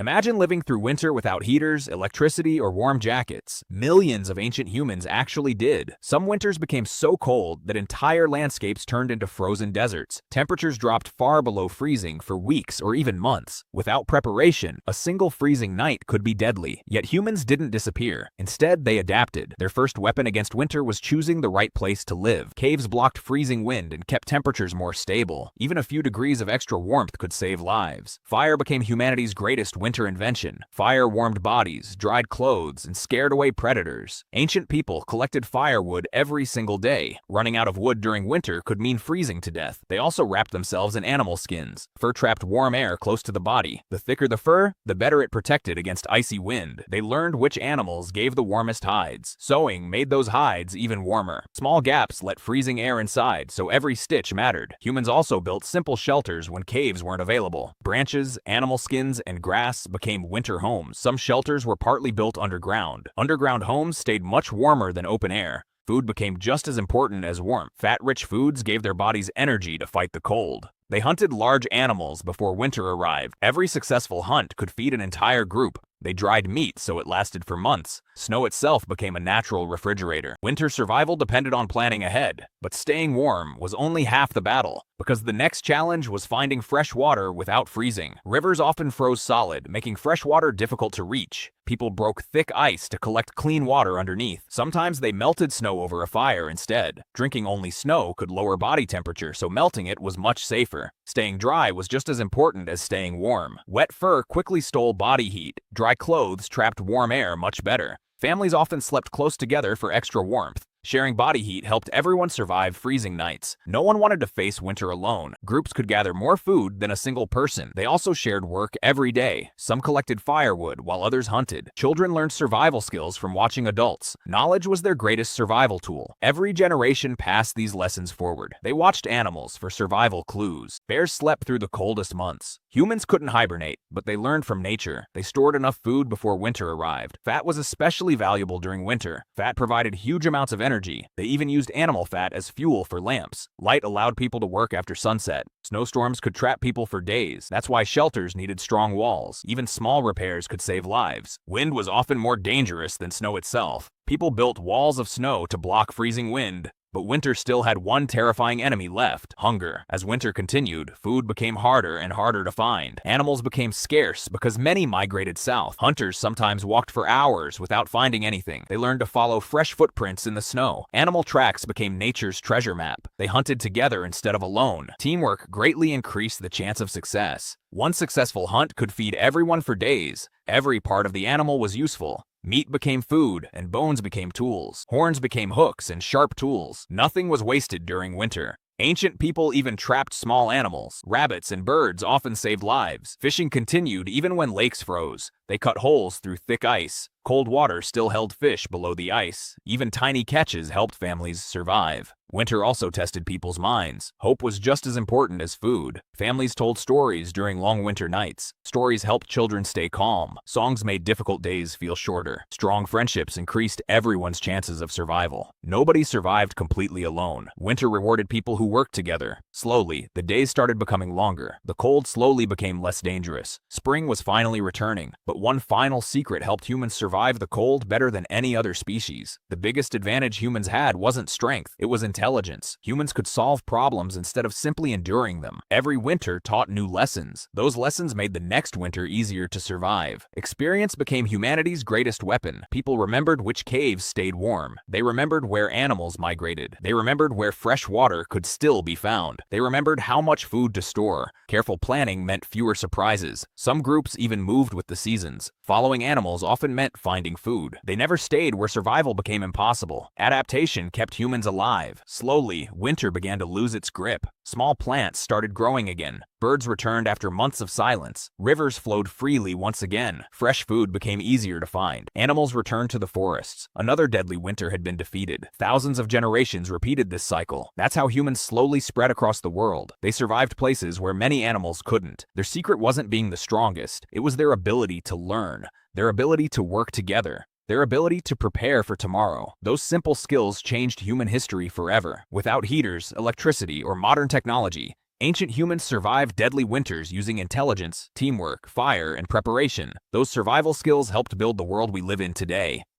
Imagine living through winter without heaters, electricity, or warm jackets. Millions of ancient humans actually did. Some winters became so cold that entire landscapes turned into frozen deserts. Temperatures dropped far below freezing for weeks or even months. Without preparation, a single freezing night could be deadly. Yet humans didn't disappear. Instead, they adapted. Their first weapon against winter was choosing the right place to live. Caves blocked freezing wind and kept temperatures more stable. Even a few degrees of extra warmth could save lives. Fire became humanity's greatest winter invention. Fire warmed bodies, dried clothes, and scared away predators. Ancient people collected firewood every single day. Running out of wood during winter could mean freezing to death. They also wrapped themselves in animal skins. Fur trapped warm air close to the body. The thicker the fur, the better it protected against icy wind. They learned which animals gave the warmest hides. Sewing made those hides even warmer. Small gaps let freezing air inside, so every stitch mattered. Humans also built simple shelters when caves weren't available. Branches, animal skins, and grass became winter homes. Some shelters were partly built underground. Underground homes stayed much warmer than open air. Food became just as important as warmth. Fat-rich foods gave their bodies energy to fight the cold. They hunted large animals before winter arrived. Every successful hunt could feed an entire group. They dried meat so it lasted for months. Snow itself became a natural refrigerator. Winter survival depended on planning ahead, but staying warm was only half the battle, because the next challenge was finding fresh water without freezing. Rivers often froze solid, making fresh water difficult to reach. People broke thick ice to collect clean water underneath. Sometimes they melted snow over a fire instead. Drinking only snow could lower body temperature, so melting it was much safer. Staying dry was just as important as staying warm. Wet fur quickly stole body heat. Dry clothes trapped warm air much better. Families often slept close together for extra warmth. Sharing body heat helped everyone survive freezing nights. No one wanted to face winter alone. Groups could gather more food than a single person. They also shared work every day. Some collected firewood while others hunted. Children learned survival skills from watching adults. Knowledge was their greatest survival tool. Every generation passed these lessons forward. They watched animals for survival clues. Bears slept through the coldest months. Humans couldn't hibernate, but they learned from nature. They stored enough food before winter arrived. Fat was especially valuable during winter. Fat provided huge amounts of energy. They even used animal fat as fuel for lamps. Light allowed people to work after sunset. Snowstorms could trap people for days. That's why shelters needed strong walls. Even small repairs could save lives. Wind was often more dangerous than snow itself. People built walls of snow to block freezing wind. But winter still had one terrifying enemy left: hunger. As winter continued, food became harder and harder to find. Animals became scarce because many migrated south. Hunters sometimes walked for hours without finding anything. They learned to follow fresh footprints in the snow. Animal tracks became nature's treasure map. They hunted together instead of alone. Teamwork greatly increased the chance of success. One successful hunt could feed everyone for days. Every part of the animal was useful. Meat became food, and bones became tools. Horns became hooks and sharp tools. Nothing was wasted during winter. Ancient people even trapped small animals. Rabbits and birds often saved lives. Fishing continued even when lakes froze. They cut holes through thick ice. Cold water still held fish below the ice. Even tiny catches helped families survive. Winter also tested people's minds. Hope was just as important as food. Families told stories during long winter nights. Stories helped children stay calm. Songs made difficult days feel shorter. Strong friendships increased everyone's chances of survival. Nobody survived completely alone. Winter rewarded people who worked together. Slowly, the days started becoming longer. The cold slowly became less dangerous. Spring was finally returning, but one final secret helped humans survive the cold better than any other species. The biggest advantage humans had wasn't strength, it was intelligence. Humans could solve problems instead of simply enduring them. Every winter taught new lessons. Those lessons made the next winter easier to survive. Experience became humanity's greatest weapon. People remembered which caves stayed warm. They remembered where animals migrated. They remembered where fresh water could still be found. They remembered how much food to store. Careful planning meant fewer surprises. Some groups even moved with the seasons. Following animals often meant finding food. They never stayed where survival became impossible. Adaptation kept humans alive. Slowly, winter began to lose its grip. Small plants started growing again. Birds returned after months of silence. Rivers flowed freely once again. Fresh food became easier to find. Animals returned to the forests. Another deadly winter had been defeated. Thousands of generations repeated this cycle. That's how humans slowly spread across the world. They survived places where many animals couldn't. Their secret wasn't being the strongest. It was their ability to learn. Their ability to work together. Their ability to prepare for tomorrow. Those simple skills changed human history forever. Without heaters, electricity, or modern technology, Ancient humans survived deadly winters using intelligence, teamwork, fire, and preparation. Those survival skills helped build the world we live in today.